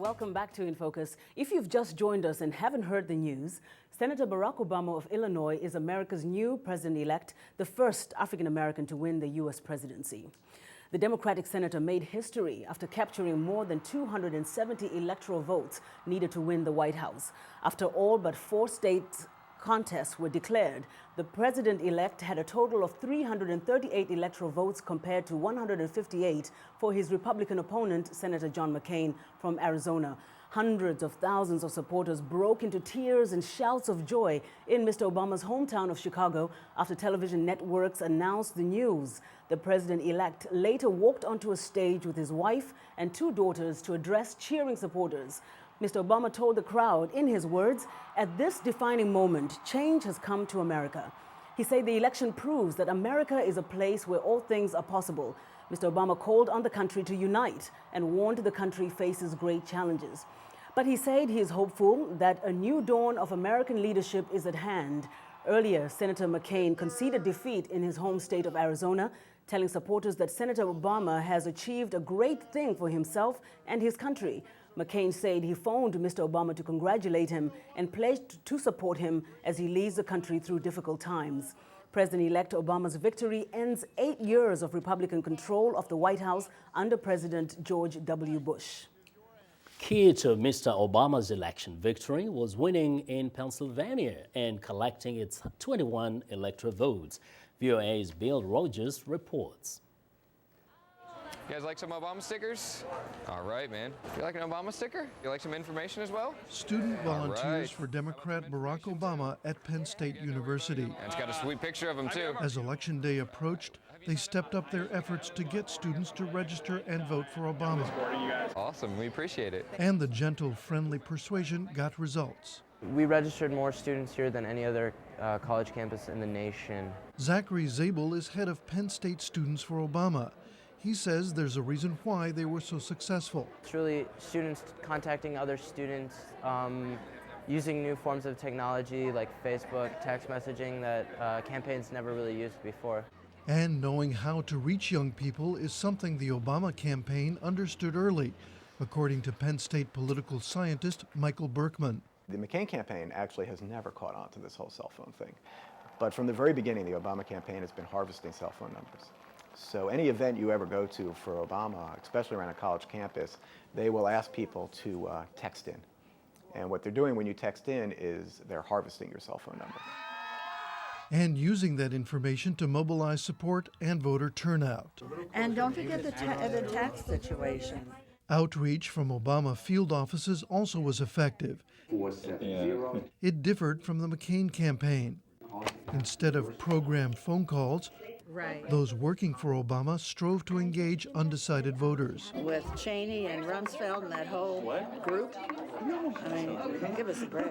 Welcome back to In Focus. If you've just joined us and haven't heard the news, Senator Barack Obama of Illinois is America's new president-elect, the first African-American to win the U.S. presidency. The Democratic senator made history after capturing more than 270 electoral votes needed to win the White House. After all but 4 states contests were declared, the president-elect had a total of 338 electoral votes compared to 158 for his Republican opponent, Senator John McCain from Arizona. Hundreds of thousands of supporters broke into tears and shouts of joy in Mr. Obama's hometown of Chicago after television networks announced the news. The president-elect later walked onto a stage with his wife and 2 daughters to address cheering supporters. Mr. Obama told the crowd, in his words, "At this defining moment, change has come to America." He said the election proves that America is a place where all things are possible. Mr. Obama called on the country to unite and warned the country faces great challenges. But he said he is hopeful that a new dawn of American leadership is at hand. Earlier, Senator McCain conceded defeat in his home state of Arizona, telling supporters that Senator Obama has achieved a great thing for himself and his country. McCain said he phoned Mr. Obama to congratulate him and pledged to support him as he leads the country through difficult times. President-elect Obama's victory ends 8 years of Republican control of the White House under President George W. Bush. Key to Mr. Obama's election victory was winning in Pennsylvania and collecting its 21 electoral votes. VOA's Bill Rogers reports. You guys like some Obama stickers? All right, man. You like an Obama sticker? You like some information as well? Student volunteers for Democrat Barack Obama at Penn State University. And it's got a sweet picture of him, too. As Election Day approached, they stepped up their efforts to get students to register and vote for Obama. Awesome. We appreciate it. And the gentle, friendly persuasion got results. We registered more students here than any other college campus in the nation. Zachary Zabel is head of Penn State Students for Obama. He says there's a reason why they were so successful. It's really students contacting other students, using new forms of technology like Facebook, text messaging that campaigns never really used before. And knowing how to reach young people is something the Obama campaign understood early, according to Penn State political scientist Michael Berkman. The McCain campaign actually has never caught on to this whole cell phone thing. But from the very beginning, the Obama campaign has been harvesting cell phone numbers. So any event you ever go to for Obama, especially around a college campus, they will ask people to text in. And what they're doing when you text in is they're harvesting your cell phone number. And using that information to mobilize support and voter turnout. And don't forget the tax situation. Outreach from Obama field offices also was effective. It differed from the McCain campaign. Instead of programmed phone calls, those working for Obama strove to engage undecided voters. With Cheney and Rumsfeld and that whole group, I mean, give us a break.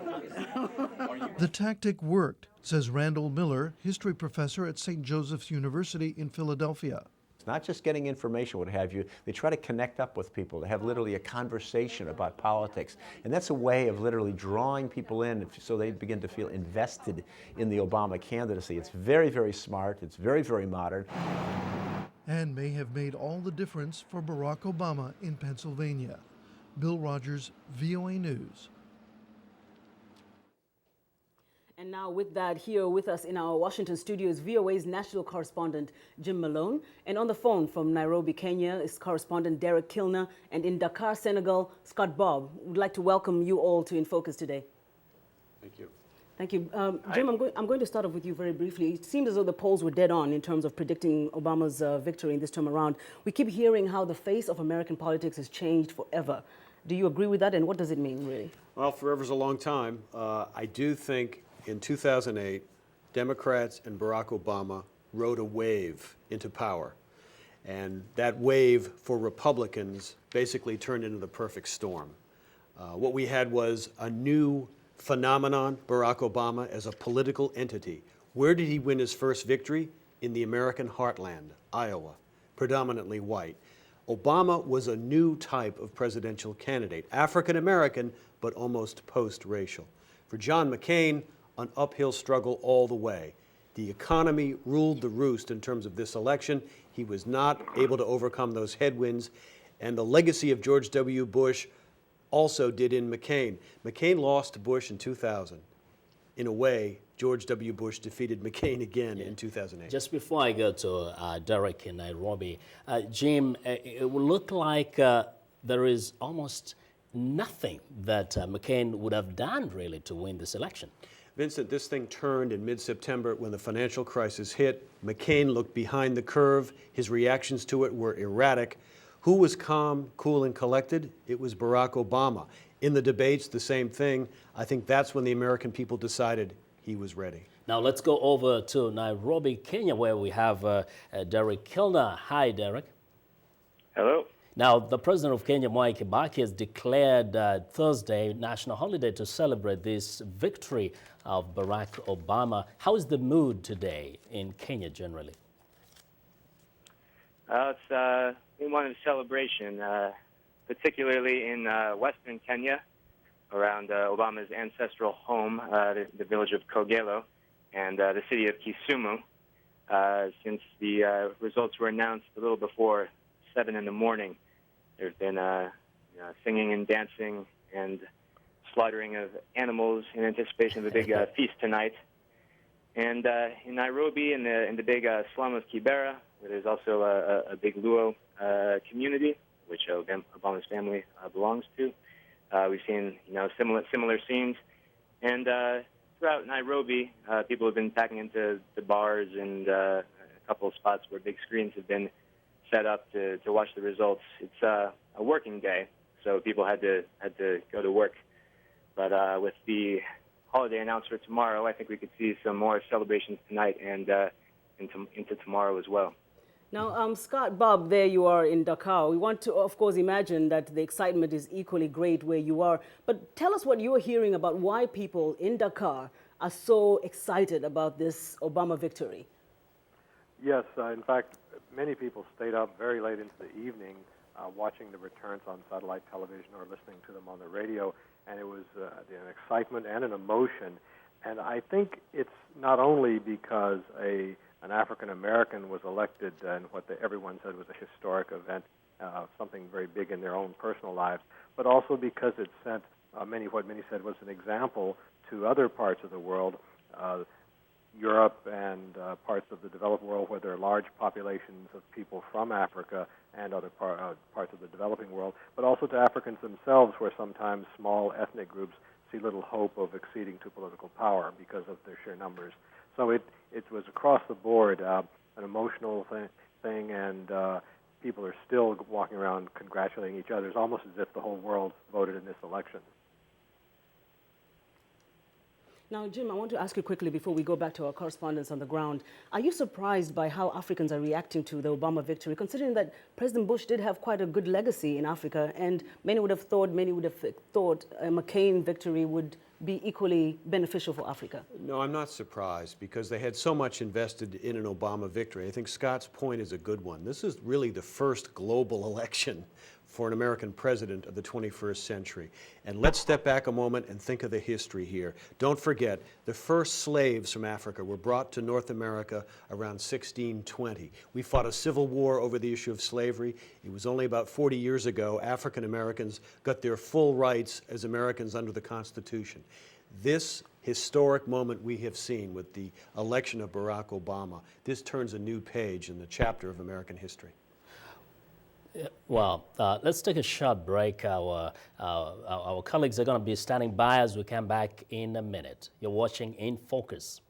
The tactic worked, says Randall Miller, history professor at St. Joseph's University in Philadelphia. It's not just getting information, what have you. They try to connect up with people, to have literally a conversation about politics. And that's a way of literally drawing people in so they begin to feel invested in the Obama candidacy. It's very, very smart. It's very, very modern. And may have made all the difference for Barack Obama in Pennsylvania. Bill Rogers, VOA News. And now with that, here with us in our Washington studio is VOA's national correspondent, Jim Malone. And on the phone from Nairobi, Kenya, is correspondent Derek Kilner. And in Dakar, Senegal, Scott Bob. We'd like to welcome you all to In Focus today. Thank you. Thank you. Jim, I'm going to start off with you very briefly. It seemed as though the polls were dead on in terms of predicting Obama's victory in this term around. We keep hearing how the face of American politics has changed forever. Do you agree with that? And what does it mean, really? Well, forever's a long time. I do think in 2008, Democrats and Barack Obama rode a wave into power. And that wave for Republicans basically turned into the perfect storm. What we had was a new phenomenon, Barack Obama, as a political entity. Where did he win his first victory? In the American heartland, Iowa, predominantly white. Obama was a new type of presidential candidate, African American, but almost post-racial. For John McCain, an uphill struggle all the way. The economy ruled the roost in terms of this election. He was not able to overcome those headwinds. And the legacy of George W. Bush also did in McCain. McCain lost to Bush in 2000. In a way, George W. Bush defeated McCain again in 2008. Just before I go to Derek in Nairobi, Jim, it will look like there is almost nothing that McCain would have done really to win this election. Vincent, this thing turned in mid-September when the financial crisis hit. McCain looked behind the curve. His reactions to it were erratic. Who was calm, cool, and collected? It was Barack Obama. In the debates, the same thing. I think that's when the American people decided he was ready. Now let's go over to Nairobi, Kenya, where we have Derek Kilner. Hi, Derek. Hello. Now, the president of Kenya, Mwai Kibaki, has declared Thursday national holiday to celebrate this victory of Barack Obama. How is the mood today in Kenya generally? It's been one of the celebration, particularly in western Kenya, around Obama's ancestral home, the village of Kogelo, and the city of Kisumu, since the results were announced a little before 7 in the morning. There's been singing and dancing and slaughtering of animals in anticipation of the big feast tonight. And in Nairobi, in the big slum of Kibera, where there's also a big Luo community, which Obama's family belongs to, we've seen similar scenes. And throughout Nairobi, people have been packing into the bars and a couple of spots where big screens have been set up to watch the results. It's a working day, so people had to go to work. But with the holiday announced for tomorrow, I think we could see some more celebrations tonight and into tomorrow as well. Now, Scott, Bob, there you are in Dakar. We want to, of course, imagine that the excitement is equally great where you are. But tell us what you are hearing about why people in Dakar are so excited about this Obama victory. Yes, in fact, many people stayed up very late into the evening watching the returns on satellite television or listening to them on the radio, and it was an excitement and an emotion. And I think it's not only because an African American was elected and what everyone said was a historic event, something very big in their own personal lives, but also because it sent what many said was an example to other parts of the world, Europe and parts of the developed world where there are large populations of people from Africa and other parts of the developing world, but also to Africans themselves where sometimes small ethnic groups see little hope of acceding to political power because of their sheer numbers. So it was across the board an emotional thing, and people are still walking around congratulating each other. It's almost as if the whole world voted in this election. Now, Jim, I want to ask you quickly before we go back to our correspondents on the ground. Are you surprised by how Africans are reacting to the Obama victory, considering that President Bush did have quite a good legacy in Africa, and many would have thought a McCain victory would be equally beneficial for Africa? No, I'm not surprised because they had so much invested in an Obama victory. I think Scott's point is a good one. This is really the first global election for an American president of the 21st century. And let's step back a moment and think of the history here. Don't forget, the first slaves from Africa were brought to North America around 1620. We fought a civil war over the issue of slavery. It was only about 40 years ago African Americans got their full rights as Americans under the Constitution. This historic moment we have seen with the election of Barack Obama, this turns a new page in the chapter of American history. Well, let's take a short break. Our colleagues are going to be standing by as we come back in a minute. You're watching In Focus.